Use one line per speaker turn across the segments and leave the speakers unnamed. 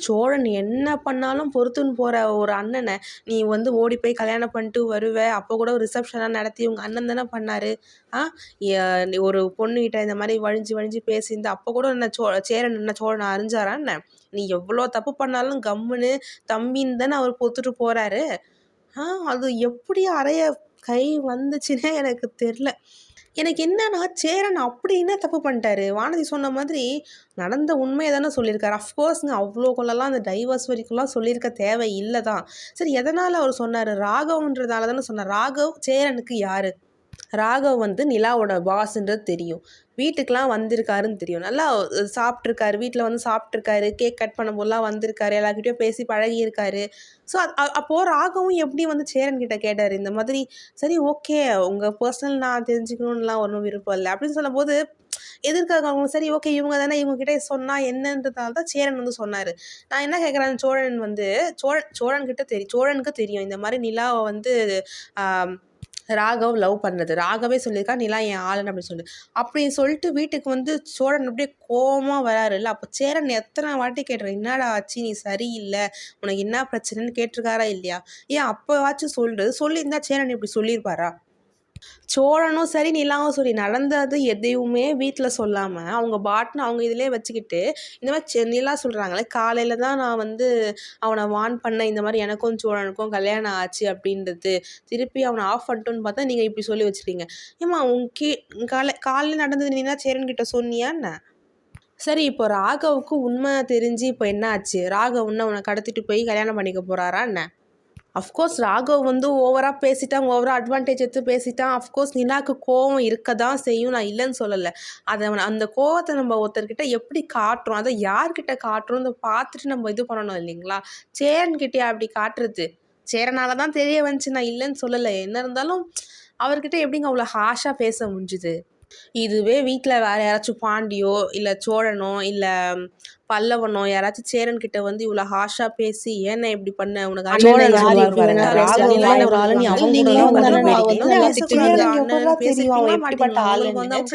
சோழன் என்ன பண்ணாலும் பொறுத்துன்னு போகிற ஒரு அண்ணனை நீ வந்து ஓடி போய் கல்யாணம் பண்ணிட்டு வருவ. அப்போ கூட ஒரு ரிசப்ஷனாக நடத்தி உங்கள் அண்ணன் தானே பண்ணார். நீ ஒரு பொண்ணுகிட்ட இந்த மாதிரி வழிஞ்சு வழிஞ்சு பேசியிருந்து அப்போ கூட என்ன சேரன் என்ன சோழனை அறிஞ்சாரா என்ன? நீ எவ்வளோ தப்பு பண்ணாலும் கம்முன்னு தம்பின்னு தானே அவர் பொத்துட்டு போகிறாரு. அது எப்படி அறைய கை வந்துச்சுன்னே எனக்கு தெரில. எனக்கு என்னன்னா சேரன் அப்படி என்ன தப்பு பண்ணிட்டாரு? வானதி சொன்ன மாதிரி நடந்த உண்மையை தானே சொல்லியிருக்காரு. அஃப்கோர்ஸ்ங்க அவ்வளோ கொள்ளலாம் அந்த டைவர்ஸ் வரைக்கும்லாம் சொல்லியிருக்க தேவை இல்லை தான். சரி, எதனால் அவர் சொன்னார்? ராகவன்றதால தானே சொன்னார். ராகவ் சேரனுக்கு யார்? ராகவ் வந்து நிலாவோட பாஸ்ன்றது தெரியும். வீட்டுக்கெலாம் வந்திருக்காருன்னு தெரியும். நல்லா சாப்பிட்ருக்காரு, வீட்டில் வந்து சாப்பிட்ருக்காரு, கேக் கட் பண்ணும்போதெல்லாம் வந்திருக்காரு, எல்லாருக்கிட்டையும் பேசி பழகியிருக்காரு. ஸோ அப்போது ராகவும் எப்படி வந்து சேரன்கிட்ட கேட்டார் இந்த மாதிரி, சரி ஓகே உங்கள் பர்சனல் நான் தெரிஞ்சுக்கணுன்னுலாம் ஒன்றும் விருப்பம் இல்லை அப்படின்னு சொல்லும்போது எதிர்க்காக அவங்க சரி ஓகே இவங்க தானே இவங்ககிட்ட சொன்னால் என்னன்றதால தான் சேரன் வந்து சொன்னார். நான் என்ன கேட்குறேன், சோழன் வந்து சோழனுக்கு தெரியும் இந்த மாதிரி நிலாவை வந்து ராகவ் லவ் பண்ணுறது. ராகவே சொல்லியிருக்கா நிலா என் ஆளுன்னு அப்படின்னு சொல்லிட்டு. அப்படி சொல்லிட்டு வீட்டுக்கு வந்து சோழன் அப்படியே கோபமாக வராருல்ல. அப்போ சேரன் எத்தனை வாட்டி கேட்டுறேன், என்னடா ஆச்சு, நீ சரியில்லை, உனக்கு என்ன பிரச்சனைன்னு கேட்டிருக்காரா இல்லையா? ஏன் அப்போவாச்சும் சொல்லியிருந்தா சேரன் இப்படி சொல்லியிருப்பாரா? சோழனும் சரி நிலாவும் சரி நடந்தது எதையுமே வீட்டில் சொல்லாமல் அவங்க பாட்டுன்னு அவங்க இதிலே வச்சுக்கிட்டு இந்த மாதிரி நிலா சொல்கிறாங்களே காலையில் தான் நான் வந்து அவனை வார்ன் பண்ணேன், இந்த மாதிரி எனக்கும் சோழனுக்கும் கல்யாணம் ஆச்சு அப்படின்றது, திருப்பி அவனை ஆஃப் பண்ணிட்டோன்னு பார்த்தா நீங்கள் இப்படி சொல்லி வச்சுருக்கீங்க. ஏம்மா காலையில் நடந்தது நீனா சேரன்கிட்ட சொன்னியா என்ன? சரி, இப்போ ராகவுக்கு உண்மை தெரிஞ்சு இப்போ என்ன ஆச்சு? ராகவுன்னு அவனை கடத்திட்டு போய் கல்யாணம் பண்ணிக்க போகிறாரா என்ன? அஃப்கோர்ஸ் ராகவ் வந்து ஓவராக பேசிட்டான், ஓவராக அட்வான்டேஜ் எடுத்து பேசிட்டான். அஃப்கோர்ஸ் நிலாவுக்கு கோவம் இருக்க தான் செய்யும், நான் இல்லைன்னு சொல்லலை. அந்த கோவத்தை நம்ம ஒருத்தர்கிட்ட எப்படி காட்டுறோம், அதை யார்கிட்ட காட்டுறோம் பார்த்துட்டு நம்ம இது பண்ணணும் இல்லைங்களா? சேரன்கிட்டே அப்படி காட்டுறது, சேரனால தான் தெரிய வந்துச்சு, நான் இல்லைன்னு சொல்லலை. என்ன இருந்தாலும் அவர்கிட்ட எப்படிங்க அவ்வளோ ஹாஷாக பேச முடிஞ்சுது? இதுவே வீட்டில் வேறு யாராச்சும் பாண்டியோ இல்லை சோழனோ இல்லை பல்லவனோ யாராச்சும் சேரன் கிட்ட வந்து இவ்வளோ ஹாஷா பேசி ஏன்னா இப்படி பண்ண உனக்கு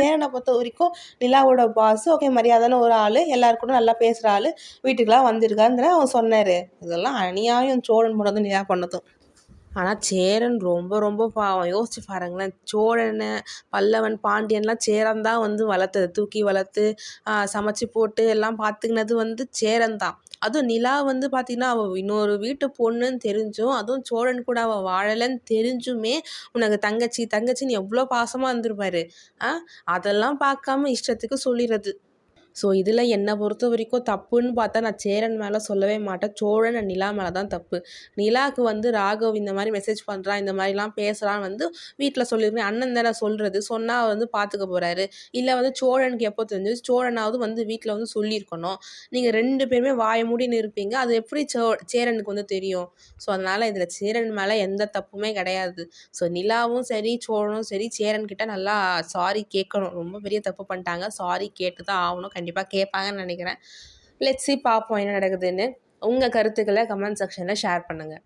சேரனை பொறுத்த வரைக்கும் நிலாவோட பாஸ் ஓகே மரியாதைன்னு ஒரு ஆளு, எல்லாரு கூட நல்லா பேசுற ஆளு, வீட்டுக்கெல்லாம் வந்திருக்காங்கிற அவன் சொன்னாரு. இதெல்லாம் அநியாயம் சோழன் போனதும் நிலா பண்ணதும். ஆனால் சேரன் ரொம்ப ரொம்ப பாவம். யோசிச்சு பாருங்களேன், சோழன் பல்லவன் பாண்டியன்லாம் சேரன் தான் வந்து வளர்த்தது, தூக்கி வளர்த்து சமைச்சு போட்டு எல்லாம் பார்த்துக்கினது வந்து சேரன் தான். அதுவும் நிலா வந்து பார்த்திங்கன்னா அவள் இன்னொரு வீட்டு பொண்ணுன்னு தெரிஞ்சும், அதுவும் சோழன் கூட அவள் வாழலைன்னு தெரிஞ்சுமே உனக்கு தங்கச்சின்னு எவ்வளோ பாசமாக இருந்திருப்பாரு. அதெல்லாம் பார்க்காம இஷ்டத்துக்கு சொல்லிடுறது. ஸோ இதில் என்னை பொறுத்த வரைக்கும் தப்புன்னு பார்த்தா நான் சேரன் மேலே சொல்லவே மாட்டேன், சோழன் அண்ட் நிலா மேலே தான் தப்பு. நிலாவுக்கு வந்து ராகவ் இந்த மாதிரி மெசேஜ் பண்ணுறான், இந்த மாதிரிலாம் பேசுகிறான்னு வந்து வீட்டில் சொல்லியிருக்கேன். அண்ணன் தானே சொல்கிறது, சொன்னால் வந்து பார்த்துக்க போகிறாரு. இல்லை வந்து சோழனுக்கு எப்போ தெரிஞ்சது, சோழனாவது வந்து வீட்டில் வந்து சொல்லியிருக்கணும். நீங்கள் 2 பேருமே வாய மூடின்னு இருப்பீங்க, அது எப்படி சேரனுக்கு வந்து தெரியும்? ஸோ அதனால் இதில் சேரன் மேலே எந்த தப்புமே கிடையாது. ஸோ நிலாவும் சரி சோழனும் சரி சேரன்கிட்ட நல்லா சாரி கேட்கணும். ரொம்ப பெரிய தப்பு பண்ணிட்டாங்க, சாரி கேட்டு தான் ஆகணும், கண்டிப்பாக கேட்பாங்கன்னு நினைக்கிறேன். லெட்ஸ் சி, பார்ப்போம் என்ன நடக்குதுன்னு. உங்கள் கருத்துக்களை கமெண்ட் செக்ஷனில் ஷேர் பண்ணுங்கள்.